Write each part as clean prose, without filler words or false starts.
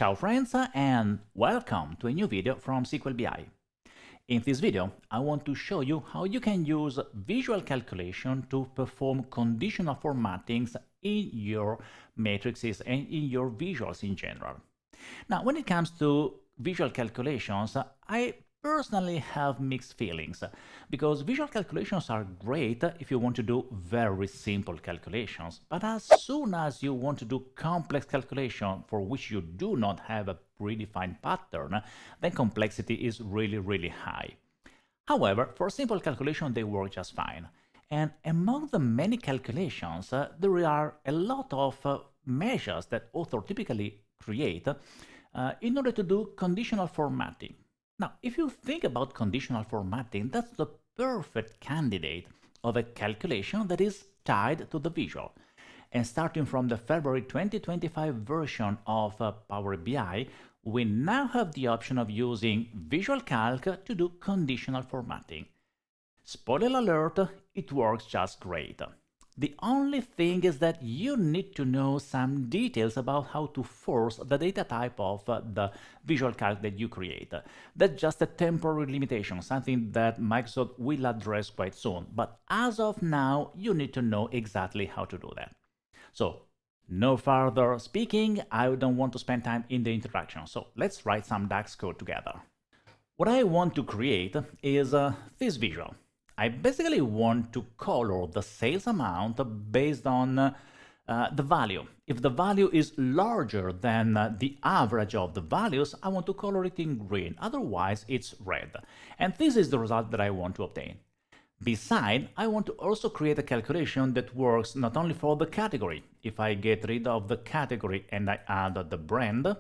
Ciao friends, and welcome to a new video from SQL BI. In this video, I want to show you how you can use visual calculation to perform conditional formattings in your matrices and in your visuals in general. Now, when it comes to visual calculations, I personally have mixed feelings because visual calculations are great if you want to do very simple calculations, but as soon as you want to do complex calculation for which you do not have a predefined pattern, then complexity is really high. However, for simple calculation they work just fine. And among the many calculations, there are a lot of measures that authors typically create in order to do conditional formatting. Now, if you think about conditional formatting, that's the perfect candidate of a calculation that is tied to the visual. And starting from the February 2025 version of Power BI, we now have the option of using Visual Calc to do conditional formatting. Spoiler alert, it works just great. The only thing is that you need to know some details about how to force the data type of the visual calc that you create. That's just a temporary limitation, something that Microsoft will address quite soon. But as of now, you need to know exactly how to do that. So, no further speaking, I don't want to spend time in the introduction. So let's write some DAX code together. What I want to create is this visual. I basically want to color the sales amount based on the value. If the value is larger than the average of the values, I want to color it in green, otherwise it's red. And this is the result that I want to obtain. Besides, I want to also create a calculation that works not only for the category. If I get rid of the category and I add the brand,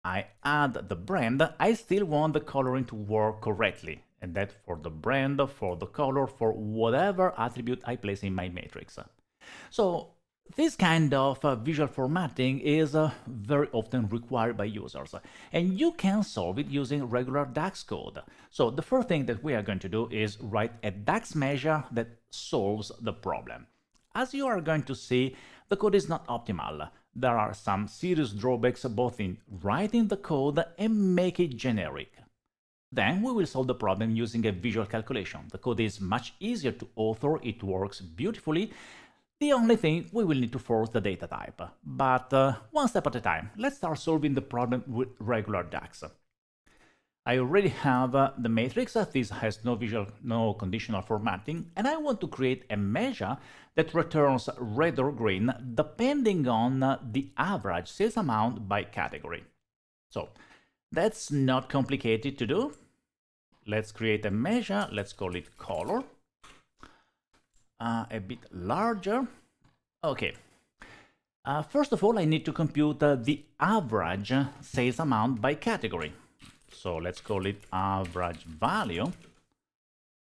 I still want the coloring to work correctly. And that for the brand, for the color, for whatever attribute I place in my matrix. So this kind of visual formatting is very often required by users, and you can solve it using regular DAX code. So the first thing that we are going to do is write a DAX measure that solves the problem. As you are going to see, the code is not optimal. There are some serious drawbacks both in writing the code and make it generic. Then we will solve the problem using a visual calculation. The code is much easier to author, it works beautifully. The only thing, we will need to force the data type. But one step at a time. Let's start solving the problem with regular DAX. I already have the matrix. This has no conditional formatting, and I want to create a measure that returns red or green depending on the average sales amount by category. So that's not complicated to do. Let's create a measure. Let's call it color. A bit larger. Okay. First of all, I need to compute the average sales amount by category. So let's call it average value.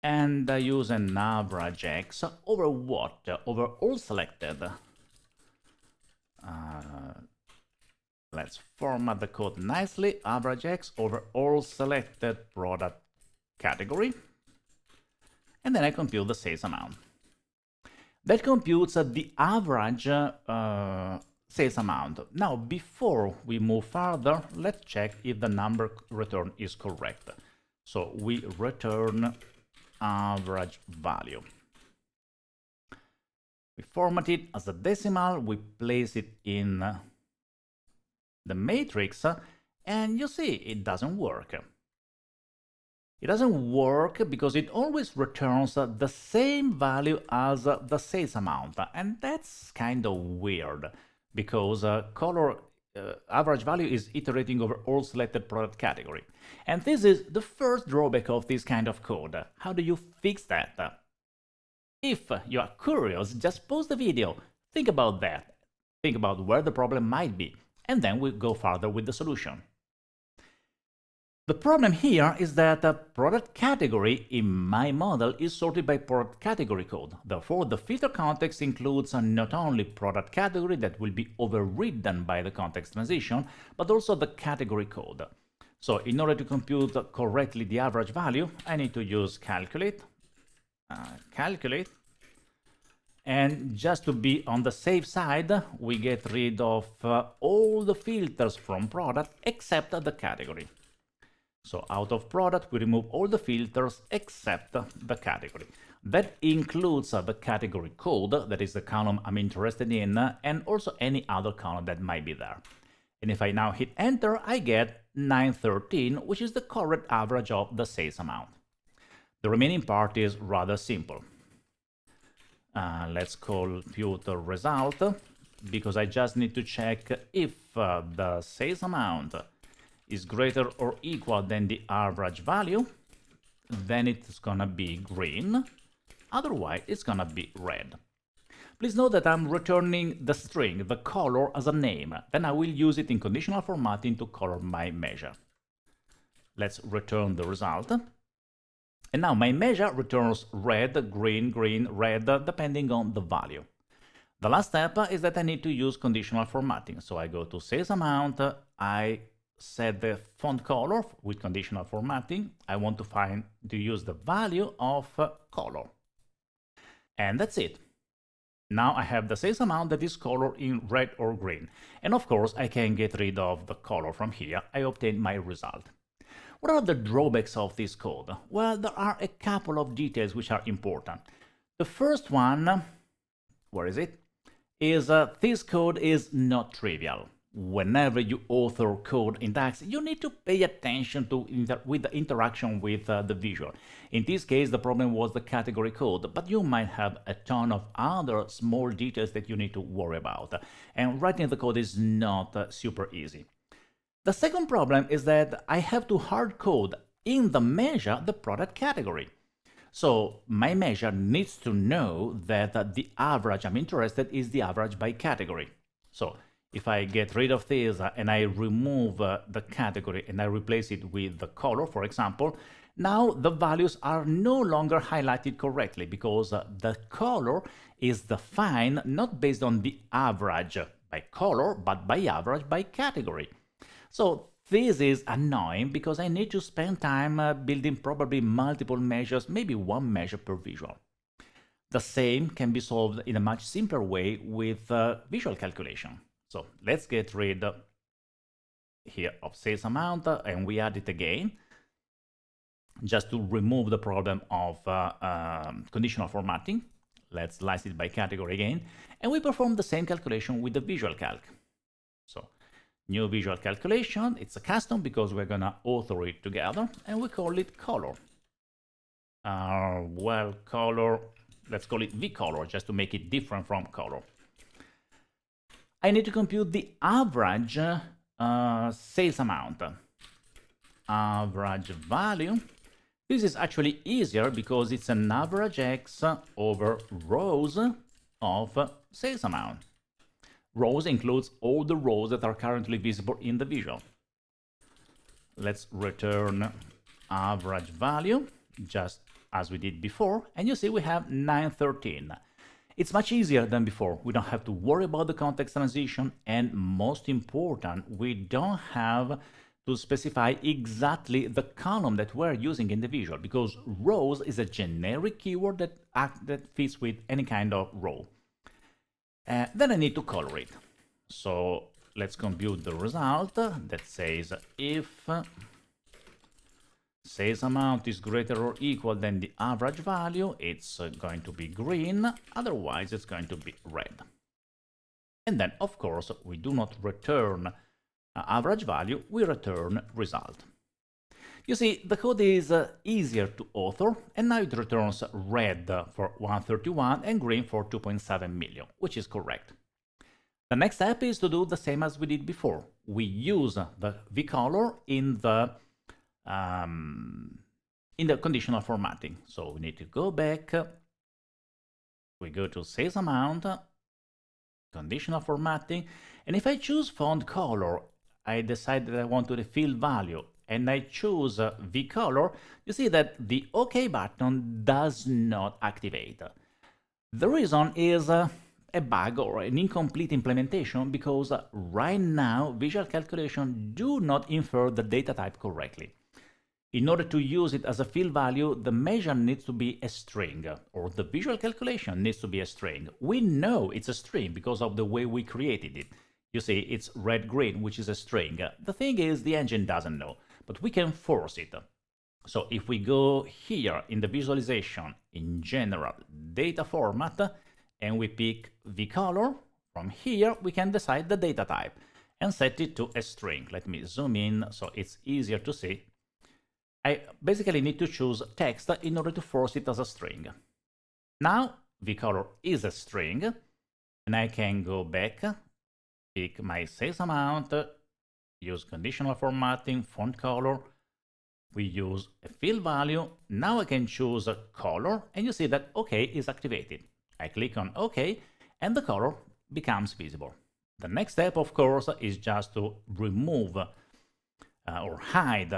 And use an average X over what? Over all selected. Let's format the code nicely. Average X over all selected product category. And then I compute the sales amount. That computes the average sales amount. Now, before we move further, let's check if the number returned is correct. So we return average value. We format it as a decimal, we place it in the matrix, and you see it doesn't work. It doesn't work because it always returns the same value as the sales amount, and that's kind of weird because average value is iterating over all selected product category. And this is the first drawback of this kind of code. How do you fix that? If you are curious, just pause the video, think about that, think about where the problem might be, and then we'll go further with the solution. The problem here is that the product category in my model is sorted by product category code. Therefore, the filter context includes not only product category that will be overridden by the context transition, but also the category code. So in order to compute correctly the average value, I need to use calculate, And just to be on the safe side, we get rid of all the filters from product except the category. So out of product, we remove all the filters except the category. That includes the category code, that is the column I'm interested in, and also any other column that might be there. And if I now hit enter, I get 913, which is the correct average of the sales amount. The remaining part is rather simple. Let's compute the result, because I just need to check if the sales amount is greater or equal than the average value, then it's gonna be green, otherwise it's gonna be red. Please note that I'm returning the string, the color, as a name, then I will use it in conditional formatting to color my measure. Let's return the result. And now my measure returns red, green, green, red, depending on the value. The last step is that I need to use conditional formatting. So I go to sales amount, I set the font color with conditional formatting. I want to use the value of color. And that's it. Now I have the sales amount that is colored in red or green. And of course, I can get rid of the color from here. I obtain my result. What are the drawbacks of this code? Well, there are a couple of details which are important. The first one, where is it? Is this code is not trivial. Whenever you author code in DAX, you need to pay attention to the interaction with the visual. In this case, the problem was the category code, but you might have a ton of other small details that you need to worry about. And writing the code is not super easy. The second problem is that I have to hard code in the measure the product category. So my measure needs to know that the average I'm interested is the average by category. So if I get rid of this and I remove the category and I replace it with the color, for example, now the values are no longer highlighted correctly because the color is defined not based on the average by color, but by average by category. So this is annoying because I need to spend time building probably multiple measures, maybe one measure per visual. The same can be solved in a much simpler way with visual calculation. So let's get rid here of sales amount and we add it again, just to remove the problem of conditional formatting. Let's slice it by category again, and we perform the same calculation with the visual calc. So new visual calculation, it's a custom because we're gonna author it together, and we call it color. Well, color, let's call it vcolor, just to make it different from color. I need to compute the average sales amount. Average value. This is actually easier because it's an average X over rows of sales amount. Rows includes all the rows that are currently visible in the visual. Let's return average value, just as we did before, and you see we have 913. It's much easier than before. We don't have to worry about the context transition, and most important, we don't have to specify exactly the column that we're using in the visual, because rows is a generic keyword that fits with any kind of row. Then I need to color it. So let's compute the result that says if sales amount is greater or equal than the average value, it's going to be green, otherwise it's going to be red. And then, of course, we do not return average value, we return result. You see, the code is easier to author, and now it returns red for 131 and green for 2.7 million, which is correct. The next step is to do the same as we did before. We use the vcolor in the conditional formatting. So we need to go back, we go to sales amount, conditional formatting, and if I choose font color, I decide that I want to the field value, and I choose vcolor, you see that the OK button does not activate. The reason is a bug or an incomplete implementation because right now visual calculation do not infer the data type correctly. In order to use it as a field value, the measure needs to be a string, or the visual calculation needs to be a string. We know it's a string because of the way we created it. You see, it's red-green, which is a string. The thing is, the engine doesn't know, but we can force it. So if we go here in the visualization, in general, data format, and we pick vColor, from here we can decide the data type and set it to a string. Let me zoom in so it's easier to see. I basically need to choose text in order to force it as a string. Now vColor is a string, and I can go back, pick my sales amount, use conditional formatting, font color. We use a field value. Now I can choose a color, and you see that OK is activated. I click on OK, and the color becomes visible. The next step, of course, is just to remove or hide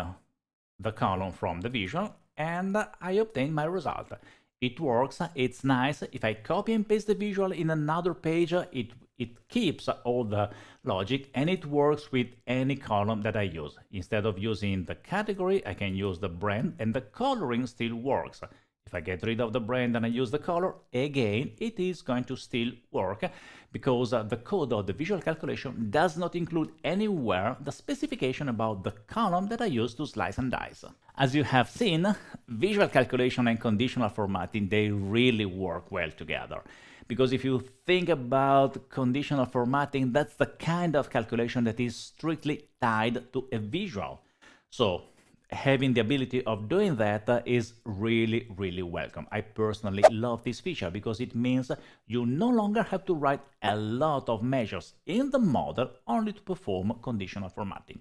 the column from the visual, and I obtain my result. It works, it's nice. If I copy and paste the visual in another page, it keeps all the logic, and it works with any column that I use. Instead of using the category, I can use the brand, and the coloring still works. If I get rid of the brand and I use the color, again, it is going to still work because the code of the visual calculation does not include anywhere the specification about the column that I use to slice and dice. As you have seen, visual calculation and conditional formatting, they really work well together. Because if you think about conditional formatting, that's the kind of calculation that is strictly tied to a visual. So having the ability of doing that is really, really welcome. I personally love this feature because it means you no longer have to write a lot of measures in the model only to perform conditional formatting.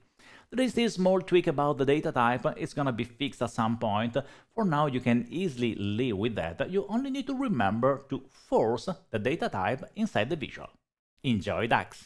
There is this small tweak about the data type. It's going to be fixed at some point. For now, you can easily live with that. You only need to remember to force the data type inside the visual. Enjoy DAX!